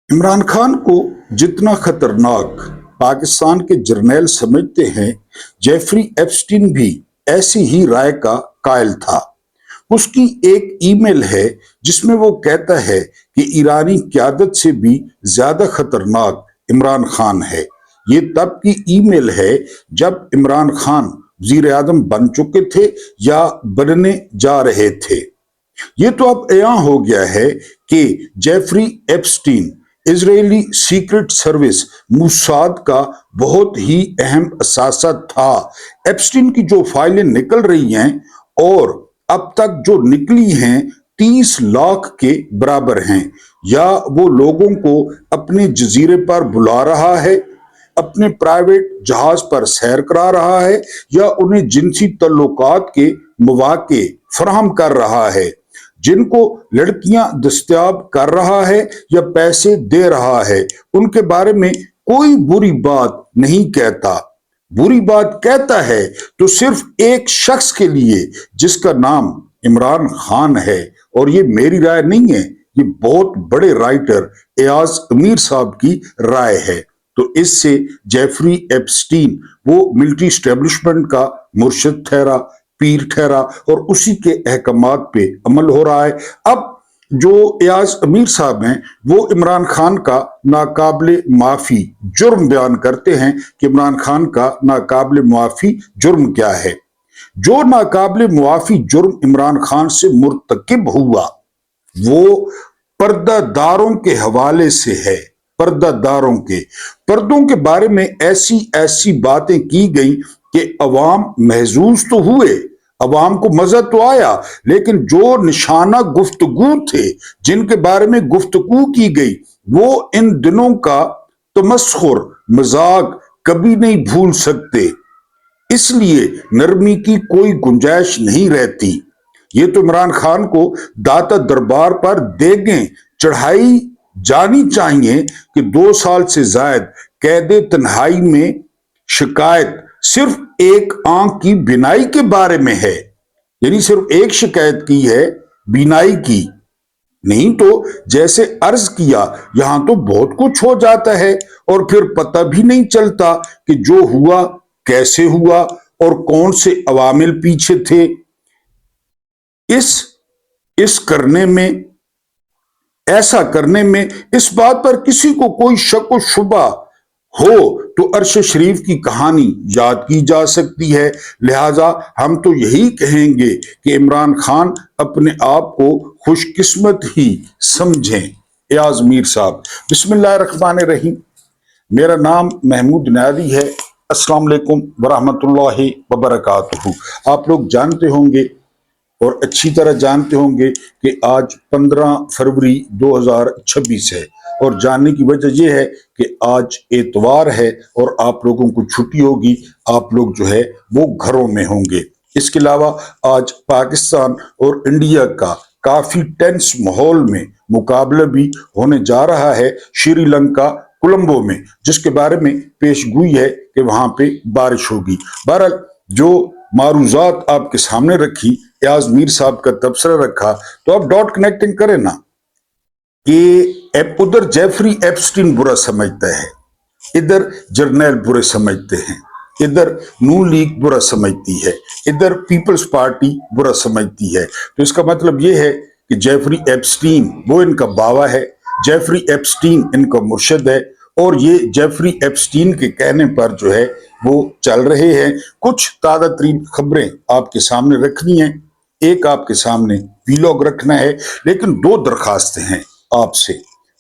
इमरान खान को जितना खतरनाक पाकिस्तान के जर्नैल समझते हैं, जेफरी एप्स्टीन भी ऐसी ही राय का कायल था। उसकी एक ईमेल है जिसमें वो कहता है कि ईरानी क़यादत से भी ज्यादा खतरनाक इमरान खान है। ये तब की ईमेल है जब इमरान खान वज़ीर आज़म बन चुके थे या बनने जा रहे थे। ये तो अब अयां हो गया है कि Jeffrey Epstein Israeli secret service Mossad का बहुत ही अहम असासा था। एप्स्टीन की जो फाइलें निकल रही हैं और अब तक जो निकली हैं 30 लाख के बराबर हैं। या वो लोगों को अपने जजीरे पर बुला रहा है, अपने प्राइवेट जहाज पर सैर करा रहा है, या उन्हें जिनसी तल्लुकात के मौके फराहम कर रहा है, जिनको लड़कियां दस्तयाब कर रहा है या पैसे दे रहा है, उनके बारे में कोई बुरी बात नहीं कहता। बुरी बात कहता है तो सिर्फ एक शख्स के लिए जिसका नाम इमरान खान है। और ये मेरी राय नहीं है, ये बहुत बड़े राइटर एयाज अमीर साहब की राय है। तो इससे जेफरी एप्स्टीन वो मिलिट्री स्टैब्लिशमेंट का मुर्शिद ठहरा, पीर ठहरा, और उसी के अहकामात पे अमल हो रहा है। अब जो एयाज अमीर साहब हैं वो इमरान खान का नाकाबिले माफी जुर्म बयान करते हैं कि इमरान खान का नाकाबिले माफी जुर्म क्या है। जो नाकाबिले मुआफी जुर्म इमरान खान से मुर्तकिब हुआ वो पर्दादारों के हवाले से है। पर्दादारों के पर्दों के बारे में ऐसी ऐसी बातें की गई कि अवाम महजूज तो हुए, अवाम को मजा तो आया, लेकिन जो निशाना गुफ्तगू थे, जिनके बारे में गुफ्तगू की गई, वो इन दिनों का तमस्खुर मजाक कभी नहीं भूल सकते। इसलिए नरमी की कोई गुंजाइश नहीं रहती। ये तो इमरान खान को दाता दरबार पर देगें चढ़ाई जानी चाहिए कि 2 साल से जायद कैदे तन्हाई में शिकायत सिर्फ एक आंख की बिनाई के बारे में है। यानी सिर्फ एक शिकायत की है, बिनाई की नहीं। तो जैसे अर्ज किया, यहां तो बहुत कुछ हो जाता है और फिर पता भी नहीं चलता कि जो हुआ कैसे हुआ और कौन से अवामिल पीछे थे। इस करने में, ऐसा करने में इस बात पर किसी को कोई शक व शुबा हो तो अरश शरीफ की कहानी याद की जा सकती है। लिहाजा हम तो यही कहेंगे कि इमरान खान अपने आप को खुशकिस्मत ही समझें। एयाज मीर साहब, बिस्मिल्लाहिर्रहमानिर्रहीम। मेरा नाम महमूद नादी है। अस्सलाम वालेकुम वरहमतुल्लाहि वबरकातुहू। आप लोग जानते होंगे और अच्छी तरह जानते होंगे कि आज 15 फरवरी 2026 है, और जानने की वजह यह है कि आज एतवार है और आप लोगों को छुट्टी होगी, आप लोग जो है वो घरों में होंगे। इसके अलावा आज पाकिस्तान और इंडिया का काफी टेंस माहौल में मुकाबला भी होने जा रहा है श्रीलंका कोलंबो में, जिसके बारे में पेशगोई है कि वहां पे बारिश होगी। बहरहाल जो मारूजात आपके सामने रखी, एयाज मीर साहब का तबसरा रखा, तो आप डॉट कनेक्टिंग करें ना कि उधर जेफरी एप्स्टीन बुरा समझता है, इधर जर्नैल बुरे समझते हैं, इधर नून लीग बुरा समझती है, इधर पीपल्स पार्टी बुरा समझती है। तो इसका मतलब यह है कि जेफरी एप्स्टीन वो इनका बावा है, जेफरी एप्स्टीन इनका मुर्शिद है, और ये जेफरी एप्स्टीन के कहने पर जो है वो चल रहे हैं। कुछ ताज़ा तरीन खबरें आपके सामने रखनी है, एक आपके सामने वीलॉग रखना है, लेकिन 2 दरखास्तें हैं आपसे।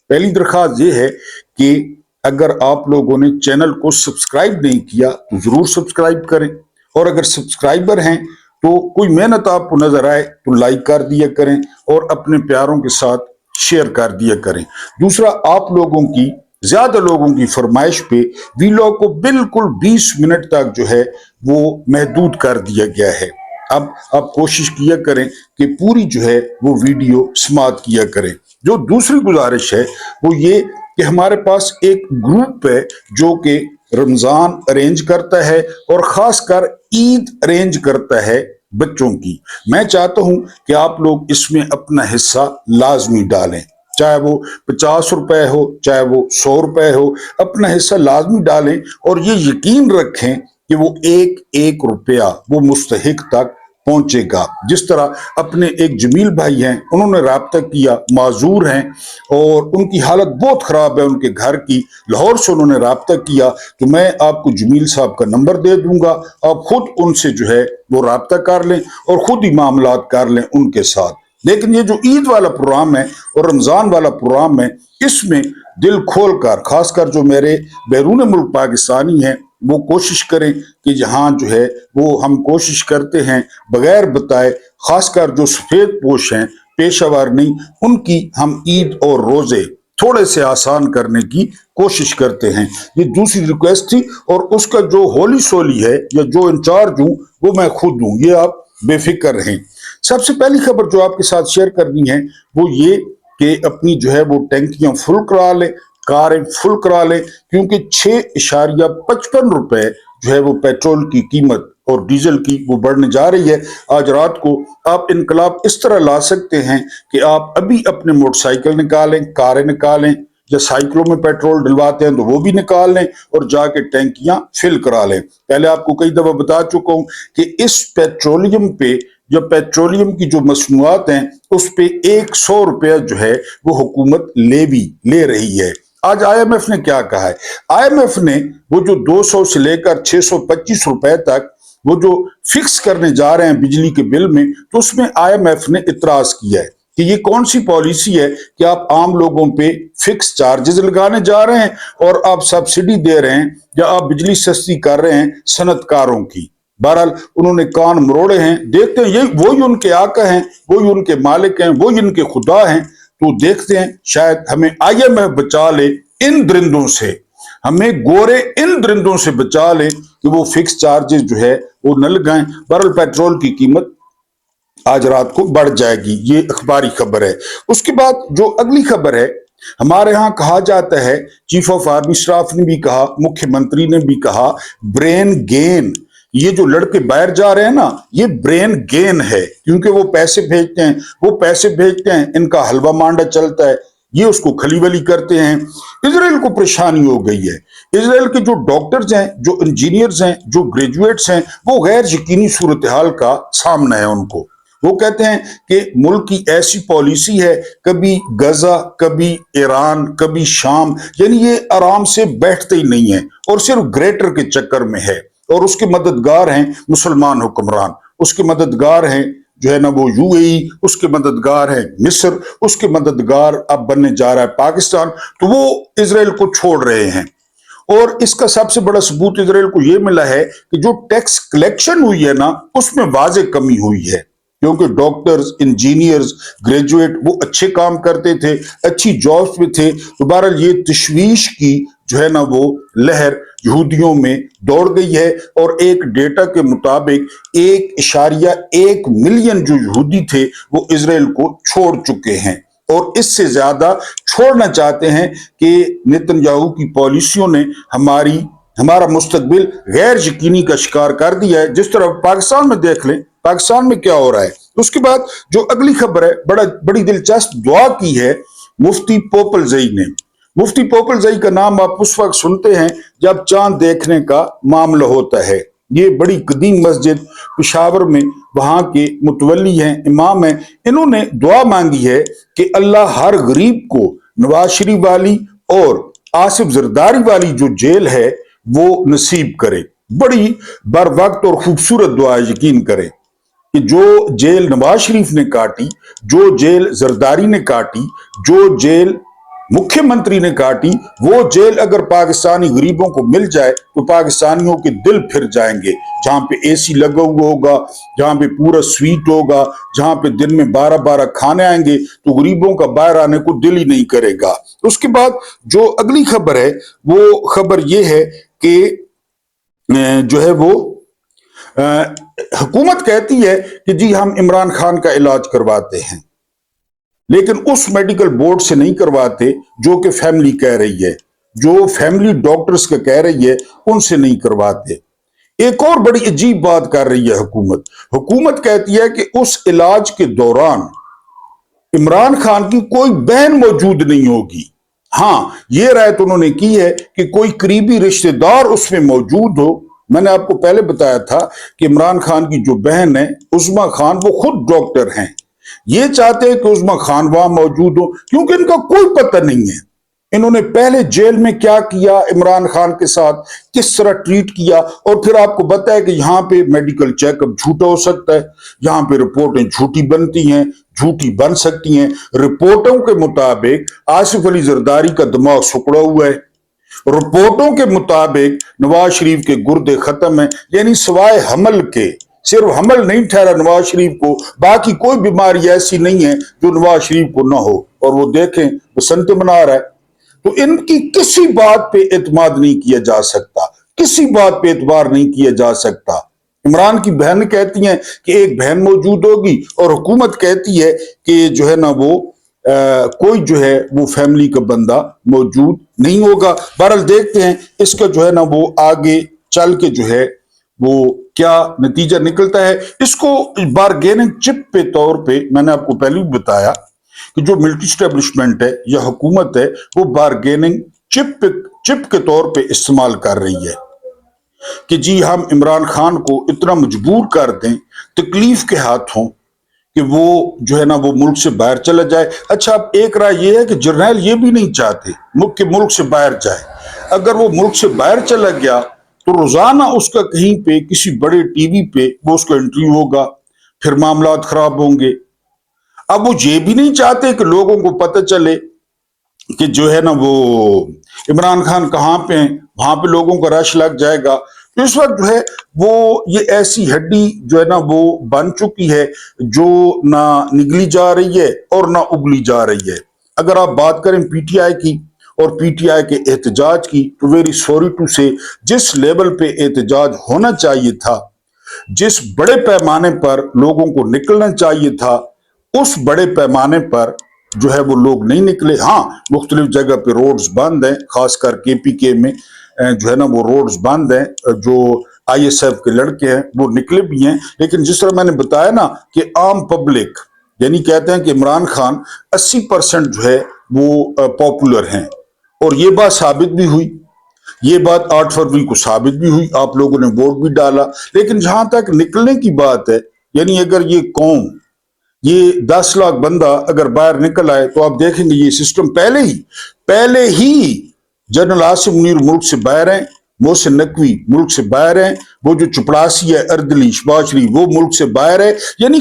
पहली दरखास्त ये है कि अगर आप लोगों ने चैनल को सब्सक्राइब नहीं किया तो जरूर सब्सक्राइब करें, और अगर सब्सक्राइबर हैं तो कोई मेहनत आपको नजर आए तो लाइक कर दिया करें और अपने प्यारों के साथ शेयर कर दिया करें। दूसरा, आप लोगों की, ज्यादा लोगों की फरमाइश पे वीलॉग को बिल्कुल 20 मिनट तक जो है वो महदूद कर दिया गया है। अब आप कोशिश किया करें कि पूरी जो है वो वीडियो समाप्त किया करें। जो दूसरी गुजारिश है वो ये कि हमारे पास एक ग्रुप है जो कि रमजान अरेंज करता है और खासकर ईद अरेंज करता है बच्चों की। मैं चाहता हूं कि आप लोग इसमें अपना हिस्सा लाजमी डालें। चाहे वो 50 रुपए हो, चाहे वो 100 रुपए हो, अपना हिस्सा लाजमी डालें और ये यकीन रखें कि वो एक एक रुपया वो मुस्तहिक तक पहुंचेगा। जिस तरह अपने एक जमील भाई हैं, उन्होंने राब्ता किया, माजूर हैं और उनकी हालत बहुत खराब है उनके घर की, लाहौर से उन्होंने राब्ता किया, तो मैं आपको जमील साहब का नंबर दे दूंगा, आप खुद उनसे जो है वो राब्ता कर लें और खुद ही मामलात कर लें उनके साथ। लेकिन ये जो ईद वाला प्रोग्राम है और रमजान वाला प्रोग्राम है, इसमें दिल खोल कर, खासकर जो मेरे बैरून मुल्क पाकिस्तानी हैं, वो कोशिश करें कि जहां जो है वो हम कोशिश करते हैं बगैर बताए, खासकर जो सफेद पोश हैं, पेशावर नहीं, उनकी हम ईद और रोजे थोड़े से आसान करने की कोशिश करते हैं। ये दूसरी रिक्वेस्ट थी और उसका जो होली सोली है या जो इंचार्ज हूं वो मैं खुद हूं, ये आप बेफिक्र रहें। सबसे पहली खबर जो आपके साथ शेयर करनी है वो ये कि अपनी जो है वो टैंकियां फुल करा लें, कारें फुल करा लें, क्योंकि 6.55 रुपए जो है वो पेट्रोल की कीमत और डीजल की वो बढ़ने जा रही है। आज रात को आप इनकलाब इस तरह ला सकते हैं कि आप अभी अपने मोटरसाइकिल निकालें, कारें निकालें, या साइकिलों में पेट्रोल डलवाते हैं तो वो भी निकाल लें और जाके टैंकियां फिल करा लें। पहले आपको कई दफा बता चुका हूं कि इस पेट्रोलियम पे, जो पेट्रोलियम की जो मसनूआत हैं उस पे 100 रुपया जो है वो हुकूमत ले रही है। आज आईएमएफ ने क्या कहा है? आईएमएफ ने वो जो 200 से लेकर 625 रुपए तक वो जो फिक्स करने जा रहे हैं बिजली के बिल में, तो उसमें आईएमएफ ने इतराज किया है कि ये कौन सी पॉलिसी है कि आप आम लोगों पे फिक्स चार्जेस लगाने जा रहे हैं और आप सब्सिडी दे रहे हैं या आप बिजली सस्ती कर रहे हैं सनतकारों की। बहरहाल उन्होंने कान मरोड़े हैं, देखते हैं, यही वही उनके आका हैं, वही उनके मालिक हैं, वही इनके खुदा हैं। तो देखते हैं शायद हमें आईएमएफ बचा ले इन दरिंदों से, हमें गोरे इन दरिंदों से बचा ले कि वो फिक्स चार्जेस जो है वो न लगाएं। बहरहाल पेट्रोल की कीमत आज रात को बढ़ जाएगी, ये अखबारी खबर है। उसके बाद जो अगली खबर है, हमारे यहां कहा जाता है, चीफ ऑफ आर्मी स्टाफ ने भी कहा, मुख्यमंत्री ने भी कहा, ब्रेन गेन, ये जो लड़के बाहर जा रहे हैं ना, ये ब्रेन गेन है, क्योंकि वो पैसे भेजते हैं, इनका हलवा मांडा चलता है, ये उसको खलीवली करते हैं। इजराइल को परेशानी हो गई है। इजराइल के जो डॉक्टर्स हैं, जो इंजीनियर्स हैं, जो ग्रेजुएट्स हैं, वो गैर यकीनी सूरत हाल का सामना है उनको। वो कहते हैं कि मुल्क की ऐसी पॉलिसी है, कभी गजा, कभी ईरान, कभी शाम, यानी ये आराम से बैठते ही नहीं है और सिर्फ ग्रेटर के चक्कर में है। और उसके मददगार हैं मुसलमान हुक्मरान, उसके मददगार हैं जो है ना वो यूएई, उसके मददगार है मिस्र, उसके मददगार अब बनने जा रहा है पाकिस्तान। तो वो इजराइल को छोड़ रहे हैं और इसका सबसे बड़ा सबूत इजराइल को यह मिला है कि जो टैक्स कलेक्शन हुई है ना, उसमें वाज़े कमी हुई है, क्योंकि डॉक्टर्स, इंजीनियर्स, ग्रेजुएट वो अच्छे काम करते थे, अच्छी जॉब्स में थे। तो बहरहाल ये तशवीश की जो है ना वो लहर यहूदियों में दौड़ गई है और एक डेटा के मुताबिक 1.1 मिलियन जो यहूदी थे वो इजराइल को छोड़ चुके हैं और इससे ज्यादा छोड़ना चाहते हैं कि नेतन्याहू की पॉलिसियों ने हमारा मुस्तकबिल गैर यकीनी का शिकार कर दिया है। जिस तरह पाकिस्तान में देख लें, पाकिस्तान में क्या हो रहा है। उसके बाद जो अगली खबर है, बड़ी दिलचस्प दुआ की है मुफ्ती पोपलजई ने। मुफ्ती पोपलजई का नाम आप उस वक्त सुनते हैं जब चांद देखने का मामला होता है। ये बड़ी कदीम मस्जिद पेशावर में वहां के मुतवल्ली हैं, इमाम हैं। इन्होंने दुआ मांगी है कि अल्लाह हर गरीब को नवाज शरीफ वाली और आसिफ जरदारी वाली जो जेल है वो नसीब करे। बड़ी बर वक्त और खूबसूरत दुआ, यकीन करें कि जो जेल नवाज शरीफ ने काटी, जो जेल जरदारी ने काटी, जो जेल मुख्यमंत्री ने काटी, वो जेल अगर पाकिस्तानी गरीबों को मिल जाए तो पाकिस्तानियों के दिल फिर जाएंगे। जहां पे एसी लगा हुआ होगा, जहां पे पूरा स्वीट होगा, जहां पे दिन में 12-12 खाने आएंगे, तो गरीबों का बाहर आने को दिल ही नहीं करेगा। उसके बाद जो अगली खबर है वो खबर ये है कि जो है वो हुकूमत कहती है कि जी हम इमरान खान का इलाज करवाते हैं, लेकिन उस मेडिकल बोर्ड से नहीं करवाते जो कि फैमिली कह रही है, जो फैमिली डॉक्टर्स का कह रही है उनसे नहीं करवाते। एक और बड़ी अजीब बात कर रही है हुकूमत कहती है कि उस इलाज के दौरान इमरान खान की कोई बहन मौजूद नहीं होगी। हाँ, ये राय तो उन्होंने की है कि कोई करीबी रिश्तेदार उसमें मौजूद हो। मैंने आपको पहले बताया था कि इमरान खान की जो बहन है उस्मा खान, वो खुद डॉक्टर हैं। ये चाहते हैं कि उस्मा खान वहां मौजूद हो, क्योंकि इनका कोई पता नहीं है इन्होंने पहले जेल में क्या किया, इमरान खान के साथ किस तरह ट्रीट किया। और फिर आपको बताया कि यहाँ पे मेडिकल चेकअप झूठा हो सकता है, यहाँ पे रिपोर्टें झूठी बनती हैं, झूठी बन सकती हैं। रिपोर्टों के मुताबिक आसिफ अली जरदारी का दिमाग सुकड़ा हुआ है। रिपोर्टों के मुताबिक नवाज शरीफ के गुर्दे खत्म है, यानी सिवाय हमल के, सिर्फ हमल नहीं ठहरा नवाज शरीफ को, बाकी कोई बीमारी ऐसी नहीं है जो नवाज शरीफ को ना हो। और वो देखें बसंत मना रहा है। तो इनकी किसी बात पे एतमाद नहीं किया जा सकता, किसी बात पे एतबार नहीं किया जा सकता। इमरान की बहन कहती हैं कि एक बहन मौजूद होगी, और हुकूमत कहती है कि जो है ना वो कोई जो है वो फैमिली का बंदा मौजूद नहीं होगा। बहरहाल देखते हैं इसका जो है ना वो आगे चल के जो है वो क्या नतीजा निकलता है। इसको बारगेनिंग चिप पे तौर पे मैंने आपको पहले भी बताया कि जो मिलिट्री स्टैब्लिशमेंट है या हुकूमत है वो बारगेनिंग चिप के तौर पे इस्तेमाल कर रही है कि जी हम इमरान खान को इतना मजबूर कर दें तकलीफ के हाथों कि वो जो है ना वो मुल्क से बाहर चला जाए। अच्छा, अब एक राय ये है कि जर्नैल ये भी नहीं चाहते मुल्क से बाहर जाए। अगर वो मुल्क से बाहर चला गया तो रोजाना उसका कहीं पे किसी बड़े टीवी पे वो उसका इंटरव्यू होगा, फिर मामला खराब होंगे। अब वो ये भी नहीं चाहते कि लोगों को पता चले कि जो है ना वो इमरान खान कहाँ पे हैं, वहां पे लोगों का रश लग जाएगा। तो इस वक्त जो है वो ये ऐसी हड्डी जो है ना वो बन चुकी है जो ना निगली जा रही है और ना उगली जा रही है। अगर आप बात करें पीटीआई की और पीटीआई के एहतजाज की, तो वेरी सॉरी टू से जिस लेवल पे एहतजाज होना चाहिए था, जिस बड़े पैमाने पर लोगों को निकलना चाहिए था, उस बड़े पैमाने पर जो है वो लोग नहीं निकले। हाँ, मुख्तलिफ जगह पे रोड्स बंद हैं, खासकर केपीके में जो है ना वो रोड्स बंद हैं। जो आईएसएफ के लड़के हैं वो निकले भी हैं, लेकिन जिस तरह मैंने बताया ना कि आम पब्लिक, यानी कहते हैं कि इमरान खान 80% जो है वो पॉपुलर हैं। और ये बात साबित भी हुई, ये बात 8 फरवरी को साबित भी हुई, आप लोगों ने वोट भी डाला। लेकिन जहां तक निकलने की बात है, यानी अगर ये कौम, ये 10 लाख बंदा अगर बाहर निकल आए तो आप देखेंगे ये सिस्टम पहले ही जनरल आसिम मुनीर मुल्क से बाहर हैं, मोहसिन नकवी मुल्क से बाहर हैं, वो जो चपड़ासी है अर्दली शहबाज शरीफ वो मुल्क से बाहर है। यानी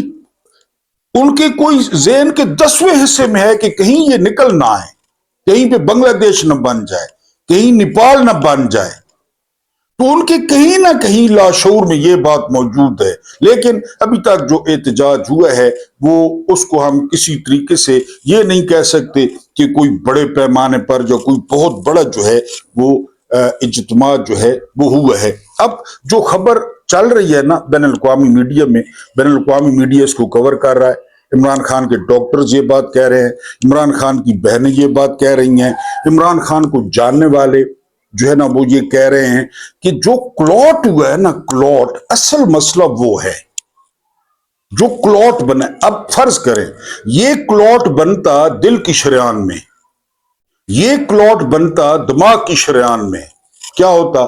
उनके कोई ज़हन के 10वें हिस्से में है कि कहीं ये निकल ना आए, कहीं पे बांग्लादेश न बन जाए, कहीं नेपाल न बन जाए। तो उनके कहीं ना कहीं लाशूर में ये बात मौजूद है। लेकिन अभी तक जो एहतजाज हुआ है वो उसको हम किसी तरीके से ये नहीं कह सकते कि कोई बड़े पैमाने पर जो कोई बहुत बड़ा जो है वो इज्तिमा जो है वो हुआ है। अब जो खबर चल रही है ना बैनुल-अक़वामी मीडिया में, बैनुल-अक़वामी मीडिया इसको कवर कर रहा है। इमरान खान के डॉक्टर्स ये बात कह रहे हैं, इमरान खान की बहनें ये बात कह रही हैं, इमरान खान को जानने वाले जो है ना वो ये कह रहे हैं कि जो क्लॉट हुआ है ना, क्लॉट, असल मसला वो है जो क्लॉट बना। अब फर्ज करें ये क्लॉट बनता दिल की शरेआन में, ये क्लॉट बनता दिमाग की शरेआन में, क्या होता?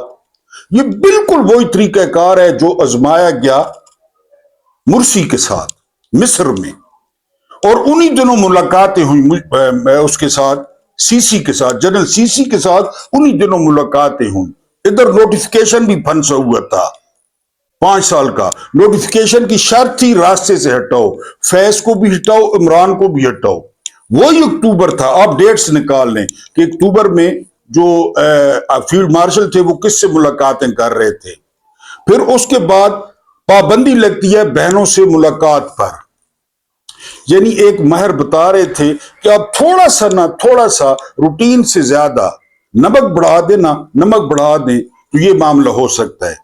ये बिल्कुल वही तरीकाकार है जो आजमाया गया मुर्सी के साथ मिस्र में, और उन्हीं दिनों मुलाकातें हुई उसके साथ, सीसी के साथ, जनरल सीसी के साथ उन्हीं दिनों मुलाकातें हुई। इधर नोटिफिकेशन भी फंसा हुआ था 5 साल का। नोटिफिकेशन की शर्त थी रास्ते से हटाओ, फैज को भी हटाओ, इमरान को भी हटाओ। वही अक्टूबर था, आप डेट्स निकाल लें कि अक्टूबर में जो फील्ड मार्शल थे वो किससे मुलाकातें कर रहे थे। फिर उसके बाद पाबंदी लगती है बहनों से मुलाकात पर। यानी एक महर बता रहे थे कि आप थोड़ा सा रूटीन से ज्यादा नमक बढ़ा देना, नमक बढ़ा दें तो ये मामला हो सकता है,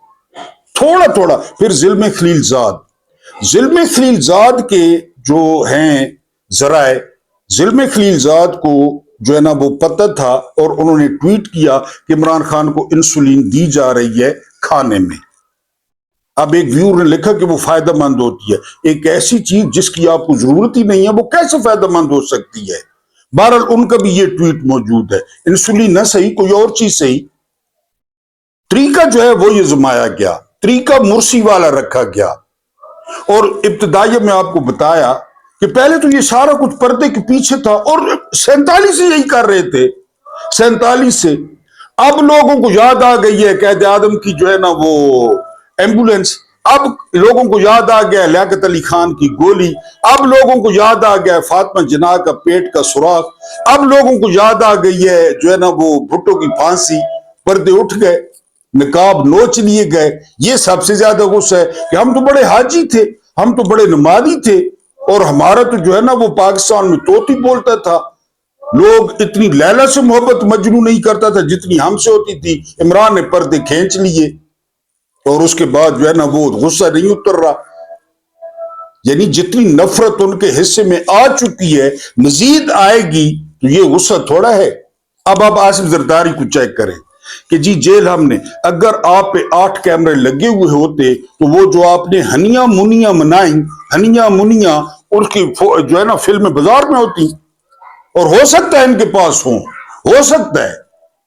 थोड़ा। फिर ज़िल्म खलीलजाद के जो हैं जराए, ज़िल्म खलीलजाद को जो है ना वो पता था और उन्होंने ट्वीट किया कि इमरान खान को इंसुलिन दी जा रही है खाने में। अब एक व्यूअर ने लिखा कि वो फायदेमंद होती है। एक ऐसी चीज जिसकी आपको जरूरत ही नहीं है वो कैसे फायदेमंद हो सकती है? बहरहाल उनका भी ये ट्वीट मौजूद है। इंसुलिन न सही, कोई और चीज सही, तरीका जो है वो ये जमाया गया, तरीका मुर्सी वाला रखा गया। और इब्तिदाइया में आपको बताया कि पहले तो ये सारा कुछ पर्दे के पीछे था और 47 से यही कर रहे थे, 47 से। अब लोगों को याद आ गई है कैद आदम की जो है ना वो एम्बुलेंस, अब लोगों को याद आ गया लियाकत अली खान की गोली, अब लोगों को याद आ गया फातिमा जिन्ना का पेट का सुराख, अब लोगों को याद आ गई है जो है ना वो भुट्टो की फांसी, पर्दे उठ गए, निकाब नोच लिए गए। ये सबसे ज्यादा गुस्सा है कि हम तो बड़े हाजी थे, हम तो बड़े नमाजी थे, और हमारा तो जो है ना वो पाकिस्तान में तोती बोलता था, लोग इतनी लैला से मोहब्बत मजनू नहीं करता था जितनी हमसे होती थी। इमरान ने पर्दे खींच लिए और उसके बाद जो है ना वो गुस्सा नहीं उतर रहा। यानी जितनी नफरत उनके हिस्से में आ चुकी है, मजीद आएगी, तो ये गुस्सा थोड़ा है। अब आप आसिफ जरदारी को चेक करें कि जी जेल हमने, अगर आप पे 8 कैमरे लगे हुए होते तो वो जो आपने हनिया मुनिया मनाई, हनिया मुनिया उसकी जो है ना फिल्में बाजार में होती। और हो सकता है इनके पास हो सकता है,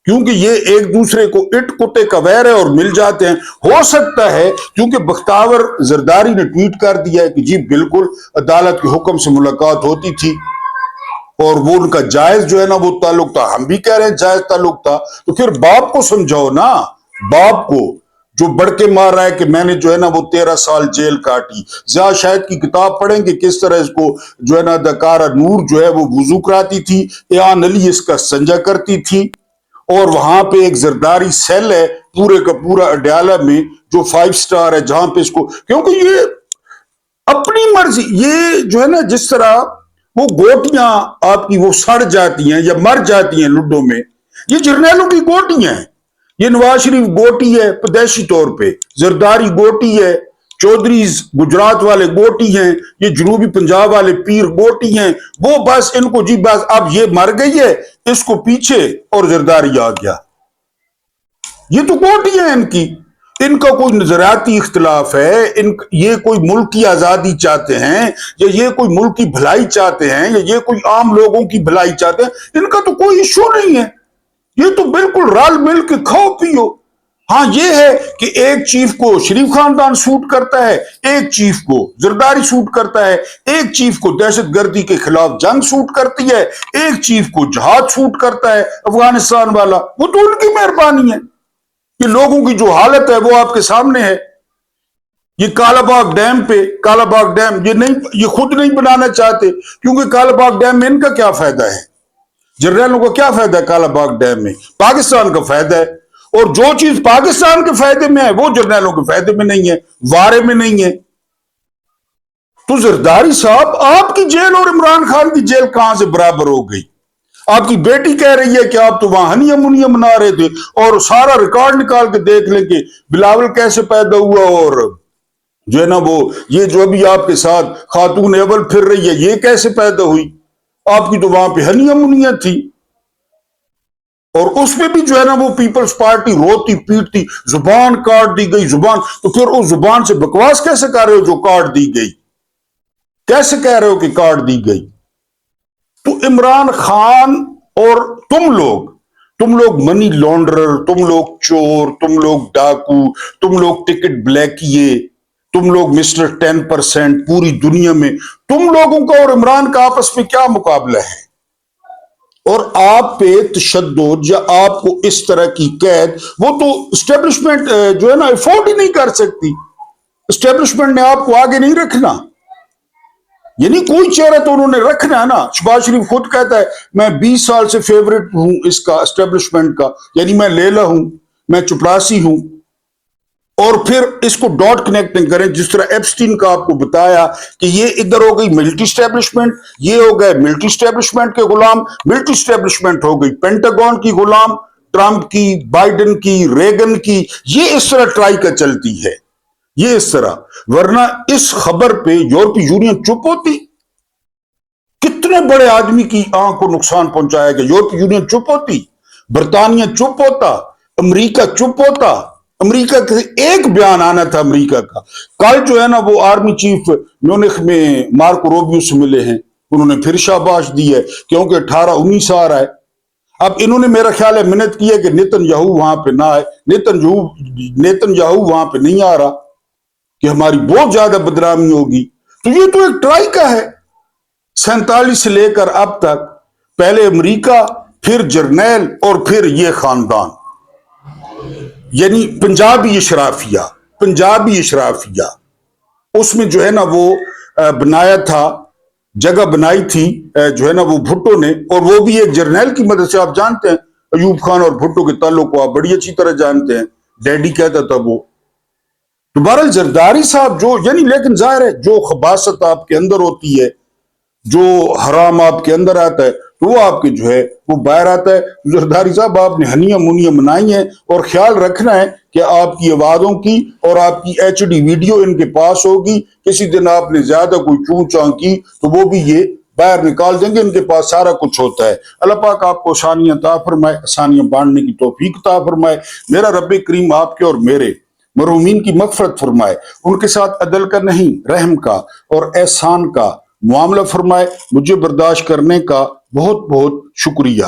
क्योंकि ये एक दूसरे को इट कुत्ते का वैर है और मिल जाते हैं। हो सकता है क्योंकि बख्तावर जरदारी ने ट्वीट कर दिया है कि जी बिल्कुल अदालत के हुक्म से मुलाकात होती थी और वो उनका जायज जो है ना वो ताल्लुक था। हम भी कह रहे हैं जायज ताल्लुक था, तो फिर बाप को समझाओ ना, बाप को जो बढ़ के मार रहा है कि मैंने जो है ना वो 13 साल जेल काटी। ज़िया शाहिद की किताब पढ़ेंगे किस तरह इसको जो है ना अदाकारा नूर जो है वो वुजू कराती थी, एयान अली इसका संजा करती थी, और वहां पे एक जरदारी सेल है पूरे का पूरा अडयाला में जो 5 स्टार है, जहां पे इसको, क्योंकि ये अपनी मर्जी, ये जो है ना जिस तरह वो गोटियां आपकी वो सड़ जाती हैं या मर जाती हैं लुड्डो में, ये जर्नैलों की गोटियां हैं। ये नवाज शरीफ गोटी है पैदाइशी तौर पे, जरदारी गोटी है, चौधरीज गुजरात वाले गोटी हैं, ये जनूबी पंजाब वाले पीर गोटी हैं। वो बस इनको जी बस अब ये मर गई है, इसको पीछे और जरदारी आ गया। ये तो गोटियां हैं इनकी, इनका कोई नजरियाती इख्तिलाफ है, ये कोई मुल्क की आजादी चाहते हैं या ये कोई मुल्क की भलाई चाहते हैं या ये कोई आम लोगों की भलाई चाहते हैं, इनका तो कोई इशू नहीं है। ये तो बिल्कुल रल मिल के खाओ पियो। हाँ ये है कि एक चीफ को शरीफ खानदान सूट करता है, एक चीफ को जरदारी सूट करता है, एक चीफ को दहशतगर्दी के खिलाफ जंग सूट करती है, एक चीफ को जहाज सूट करता है अफगानिस्तान वाला। वो तो उनकी मेहरबानी है। ये लोगों की जो हालत है वो आपके सामने है। ये कालाबाग डैम पे, कालाबाग डैम ये खुद नहीं बनाना चाहते, क्योंकि कालाबाग डैम में इनका क्या फायदा है? जर्नैलों को क्या फायदा है कालाबाग डैम में? पाकिस्तान का फायदा है, और जो चीज पाकिस्तान के फायदे में है वो जर्नैलों के फायदे में नहीं है, वारे में नहीं है। तो जरदारी साहब आपकी जेल और इमरान खान की जेल कहां से बराबर हो गई? आपकी बेटी कह रही है कि आप तो वहां हनिया मुनिया मना रहे थे, और सारा रिकॉर्ड निकाल के देख लें कि बिलावल कैसे पैदा हुआ, और जो है ना वो ये जो अभी आपके साथ खातून एवल फिर रही है ये कैसे पैदा हुई। आपकी तो वहां पे हनिया मुनिया थी, और उसमें भी जो है ना वो पीपल्स पार्टी रोती पीटती, जुबान काट दी गई, जुबान। तो फिर उस जुबान से बकवास कैसे कर रहे हो जो काट दी गई? कैसे कह रहे हो कि काट दी गई? तो इमरान खान और तुम लोग मनी लॉन्ड्रर, तुम लोग चोर, तुम लोग डाकू, तुम लोग टिकट ब्लैकिए, तुम लोग मिस्टर 10% पूरी दुनिया में, तुम लोगों का और इमरान का आपस में क्या मुकाबला है? और आप पे तशद्दुद या आपको इस तरह की कैद, वो तो एस्टेब्लिशमेंट जो है ना अफोर्ड ही नहीं कर सकती। एस्टेब्लिशमेंट ने आपको आगे नहीं रखना, यानी कोई चेहरा तो उन्होंने रखना है ना। शहबाज शरीफ खुद कहता है मैं 20 साल से फेवरेट हूं इसका एस्टेब्लिशमेंट का, यानी मैं लेला हूं, मैं चपरासी हूं। और फिर इसको डॉट कनेक्टिंग करें, जिस तरह एप्स्टीन का आपको बताया कि ये इधर हो गई मिलिट्री स्टैब्लिशमेंट, ये हो गए मिलिट्री स्टैब्लिशमेंट के गुलाम, मिलिट्री स्टैब्लिशमेंट हो गई पेंटागन की गुलाम, ट्रंप की, बाइडेन की, रेगन की। ये इस तरह ट्राई का चलती है, ये इस तरह। वरना इस खबर पे यूरोपीय यूनियन चुप होती, कितने बड़े आदमी की आंख को नुकसान पहुंचाया गया, यूरोपीय यूनियन चुप होती, बरतानिया चुप होता, अमेरिका चुप होता, امریکہ کے ایک بیان آنا تھا امریکہ کا. کل جو ہے نا وہ آرمی چیف میونخ میں مارکو روبیو سے ملے ہیں, انہوں نے پھر شاباش دی ہے کیونکہ 18-19 آ رہا ہے. اب انہوں نے میرا خیال ہے منت کی ہے کہ نیتن یاہو وہاں پہ نہ آئے. نیتن یاہو وہاں پہ نہیں آ رہا کہ ہماری بہت زیادہ بدنامی ہوگی. تو یہ تو ایک ٹرائی کا ہے. 47 سے لے کر اب تک پہلے امریکہ, پھر جرنیل, اور پھر یہ خاندان, یعنی پنجابی اشرافیہ اس میں جو ہے نا وہ بنایا تھا, جگہ بنائی تھی جو ہے نا وہ بھٹو نے, اور وہ بھی ایک جرنیل کی مدد سے. آپ جانتے ہیں ایوب خان اور بھٹو کے تعلق کو آپ بڑی اچھی طرح جانتے ہیں, ڈیڈی کہتا تھا وہ. تو بہرحال زرداری صاحب جو, یعنی لیکن ظاہر ہے جو خباثت آپ کے اندر ہوتی ہے, جو حرام آپ کے اندر آتا ہے, تو وہ آپ کے جو ہے وہ باہر آتا ہے. زرداری صاحب آپ نے ہنیاں منیاں منائی ہیں, اور خیال رکھنا ہے کہ آپ کی آوازوں کی اور آپ کی ایچ ڈی ویڈیو ان کے پاس ہوگی. کسی دن آپ نے زیادہ کوئی چوں چاں کی تو وہ بھی یہ باہر نکال دیں گے, ان کے پاس سارا کچھ ہوتا ہے. اللہ پاک آپ کو آسانیاں عطا فرمائے, آسانیاں بانٹنے کی توفیق عطا فرمائے. میرا رب کریم آپ کے اور میرے مرحومین کی مغفرت فرمائے, ان کے ساتھ عدل کا نہیں رحم کا اور احسان کا معاملہ فرمائے. مجھے برداشت کرنے کا بہت بہت شکریہ.